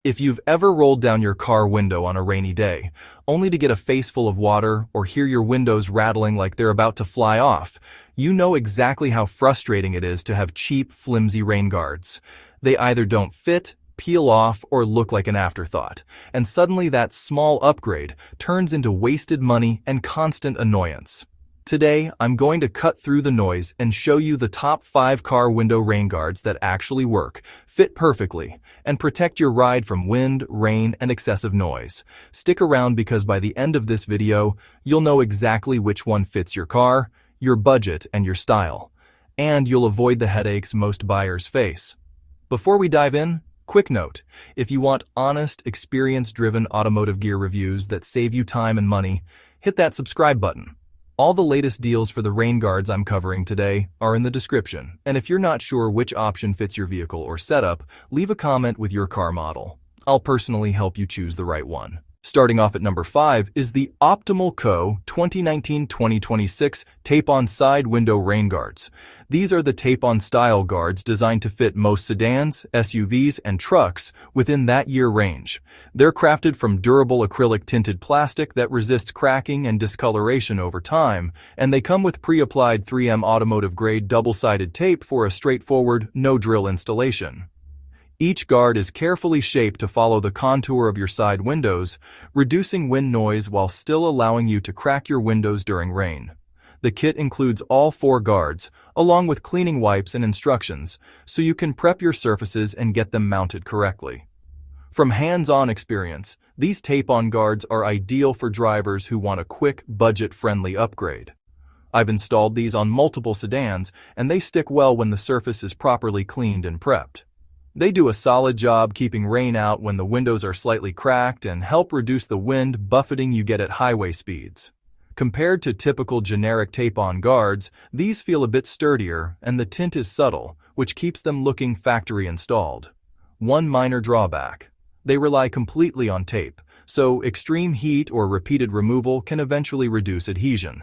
If you've ever rolled down your car window on a rainy day, only to get a face full of water or hear your windows rattling like they're about to fly off, you know exactly how frustrating it is to have cheap, flimsy rain guards. They either don't fit, peel off, or look like an afterthought, and suddenly that small upgrade turns into wasted money and constant annoyance. Today, I'm going to cut through the noise and show you the top 5 car window rain guards that actually work, fit perfectly, and protect your ride from wind, rain, and excessive noise. Stick around because by the end of this video, you'll know exactly which one fits your car, your budget, and your style. And you'll avoid the headaches most buyers face. Before we dive in, quick note, if you want honest, experience-driven automotive gear reviews that save you time and money, hit that subscribe button. All the latest deals for the rain guards I'm covering today are in the description, and if you're not sure which option fits your vehicle or setup, leave a comment with your car model. I'll personally help you choose the right one. Starting off at number 5 is the Optimal Co. 2019-2026 Tape-On Side Window Rain Guards. These are the tape-on style guards designed to fit most sedans, SUVs, and trucks within that year range. They're crafted from durable acrylic tinted plastic that resists cracking and discoloration over time, and they come with pre-applied 3M automotive-grade double-sided tape for a straightforward, no-drill installation. Each guard is carefully shaped to follow the contour of your side windows, reducing wind noise while still allowing you to crack your windows during rain. The kit includes all 4 guards, along with cleaning wipes and instructions, so you can prep your surfaces and get them mounted correctly. From hands-on experience, these tape-on guards are ideal for drivers who want a quick, budget-friendly upgrade. I've installed these on multiple sedans, and they stick well when the surface is properly cleaned and prepped. They do a solid job keeping rain out when the windows are slightly cracked and help reduce the wind buffeting you get at highway speeds. Compared to typical generic tape-on guards, these feel a bit sturdier and the tint is subtle, which keeps them looking factory installed. One minor drawback: they rely completely on tape, so extreme heat or repeated removal can eventually reduce adhesion.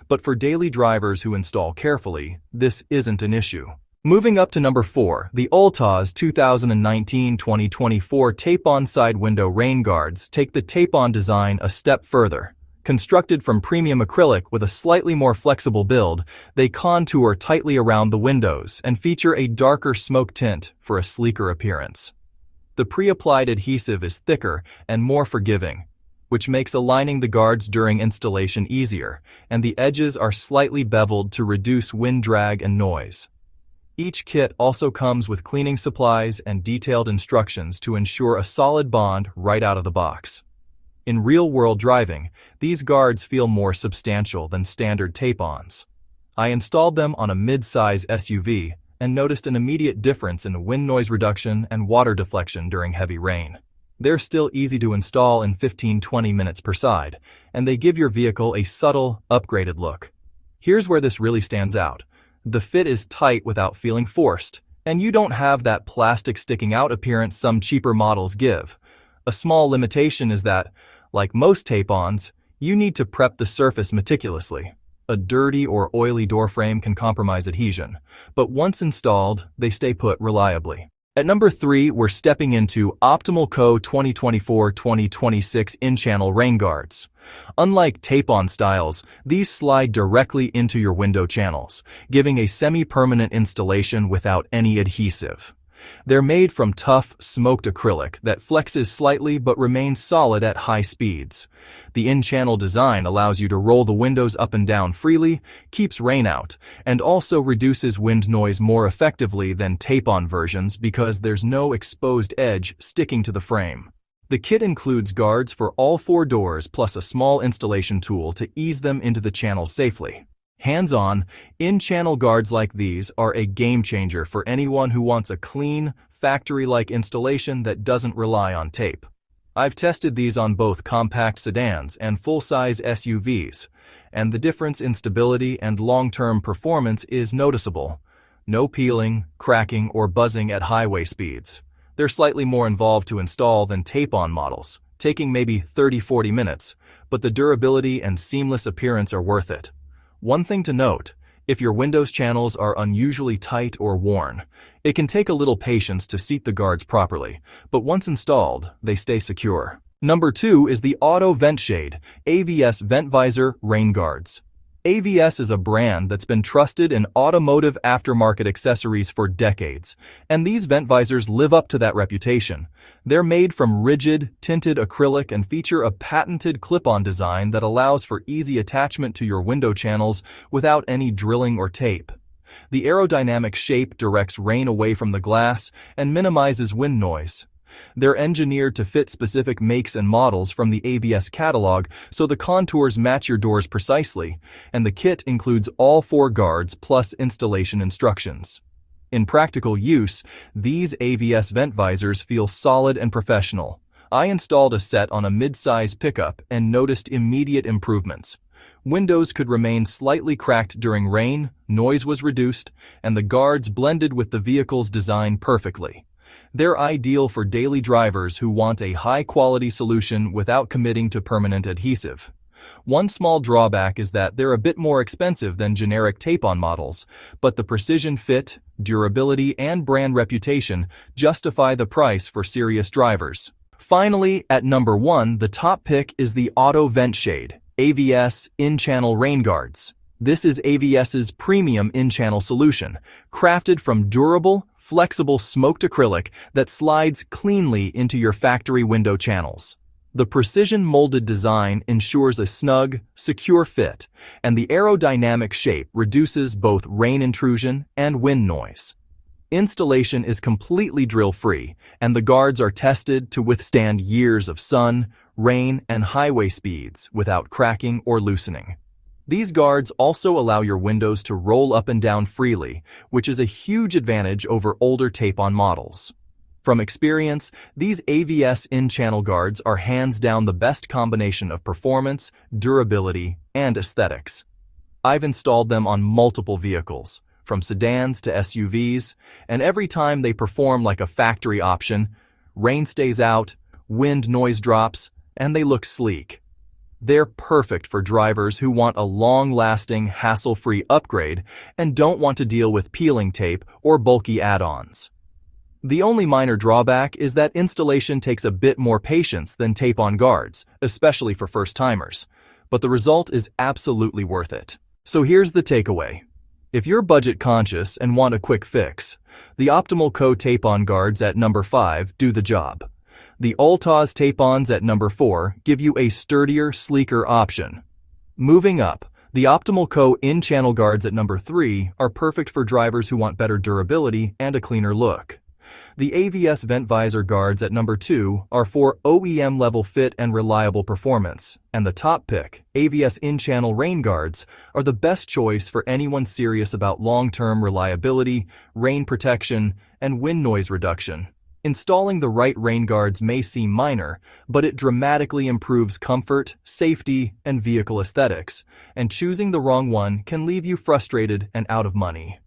But for daily drivers who install carefully, this isn't an issue. Moving up to number 4, the olltoz 2019-2024 Tape-On Side Window Rain Guards take the tape-on design a step further. Constructed from premium acrylic with a slightly more flexible build, they contour tightly around the windows and feature a darker smoke tint for a sleeker appearance. The pre-applied adhesive is thicker and more forgiving, which makes aligning the guards during installation easier, and the edges are slightly beveled to reduce wind drag and noise. Each kit also comes with cleaning supplies and detailed instructions to ensure a solid bond right out of the box. In real-world driving, these guards feel more substantial than standard tape-ons. I installed them on a mid-size SUV and noticed an immediate difference in wind noise reduction and water deflection during heavy rain. They're still easy to install in 15-20 minutes per side, and they give your vehicle a subtle, upgraded look. Here's where this really stands out. The fit is tight without feeling forced, and you don't have that plastic sticking out appearance some cheaper models give. A small limitation is that, like most tape-ons, you need to prep the surface meticulously. A dirty or oily door frame can compromise adhesion, but once installed, they stay put reliably. At number 3, we're stepping into Optimal Co. 2024-2026 In-Channel Rain Guards. Unlike tape-on styles, these slide directly into your window channels, giving a semi-permanent installation without any adhesive. They're made from tough, smoked acrylic that flexes slightly but remains solid at high speeds. The in-channel design allows you to roll the windows up and down freely, keeps rain out, and also reduces wind noise more effectively than tape-on versions because there's no exposed edge sticking to the frame. The kit includes guards for all 4 doors plus a small installation tool to ease them into the channels safely. Hands-on, in-channel guards like these are a game-changer for anyone who wants a clean, factory-like installation that doesn't rely on tape. I've tested these on both compact sedans and full-size SUVs, and the difference in stability and long-term performance is noticeable. No peeling, cracking, or buzzing at highway speeds. They're slightly more involved to install than tape-on models, taking maybe 30-40 minutes, but the durability and seamless appearance are worth it. One thing to note, If your windows channels are unusually tight or worn, it can take a little patience to seat the guards properly, but once installed, they stay secure. Number 2 is the Auto Ventshade AVS Ventvisor Rain Guards. AVS is a brand that's been trusted in automotive aftermarket accessories for decades, and these vent visors live up to that reputation. They're made from rigid, tinted acrylic and feature a patented clip-on design that allows for easy attachment to your window channels without any drilling or tape. The aerodynamic shape directs rain away from the glass and minimizes wind noise. They're engineered to fit specific makes and models from the AVS catalog, so the contours match your doors precisely, and the kit includes all 4 guards plus installation instructions. In practical use, these AVS vent visors feel solid and professional. I installed a set on a mid-size pickup and noticed immediate improvements. Windows could remain slightly cracked during rain, noise was reduced, and the guards blended with the vehicle's design perfectly. They're ideal for daily drivers who want a high-quality solution without committing to permanent adhesive. One small drawback is that they're a bit more expensive than generic tape-on models, but the precision fit, durability, and brand reputation justify the price for serious drivers. Finally, at number 1, the top pick is the Auto Ventshade AVS In-Channel Rain Guards. This is AVS's premium in-channel solution, crafted from durable, flexible smoked acrylic that slides cleanly into your factory window channels. The precision-molded design ensures a snug, secure fit, and the aerodynamic shape reduces both rain intrusion and wind noise. Installation is completely drill-free, and the guards are tested to withstand years of sun, rain, and highway speeds without cracking or loosening. These guards also allow your windows to roll up and down freely, which is a huge advantage over older tape-on models. From experience, these AVS in-channel guards are hands down the best combination of performance, durability, and aesthetics. I've installed them on multiple vehicles, from sedans to SUVs, and every time they perform like a factory option. Rain stays out, wind noise drops, and they look sleek. They're perfect for drivers who want a long-lasting, hassle-free upgrade and don't want to deal with peeling tape or bulky add-ons. The only minor drawback is that installation takes a bit more patience than tape-on guards, especially for first-timers, but the result is absolutely worth it. So here's the takeaway. If you're budget-conscious and want a quick fix, the Optimal Co. tape-on guards at number 5 do the job. The olltoz tape-ons at number 4 give you a sturdier, sleeker option. Moving up, the Optimal Co. in-channel guards at number 3 are perfect for drivers who want better durability and a cleaner look. The AVS Ventvisor guards at number 2 are for OEM-level fit and reliable performance, and the top pick, AVS in-channel rain guards, are the best choice for anyone serious about long-term reliability, rain protection, and wind noise reduction. Installing the right rain guards may seem minor, but it dramatically improves comfort, safety, and vehicle aesthetics, and choosing the wrong one can leave you frustrated and out of money.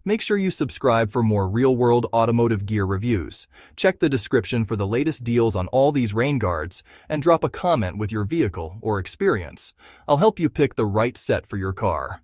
Make sure you subscribe for more real-world automotive gear reviews. Check the description for the latest deals on all these rain guards, and drop a comment with your vehicle or experience. I'll help you pick the right set for your car.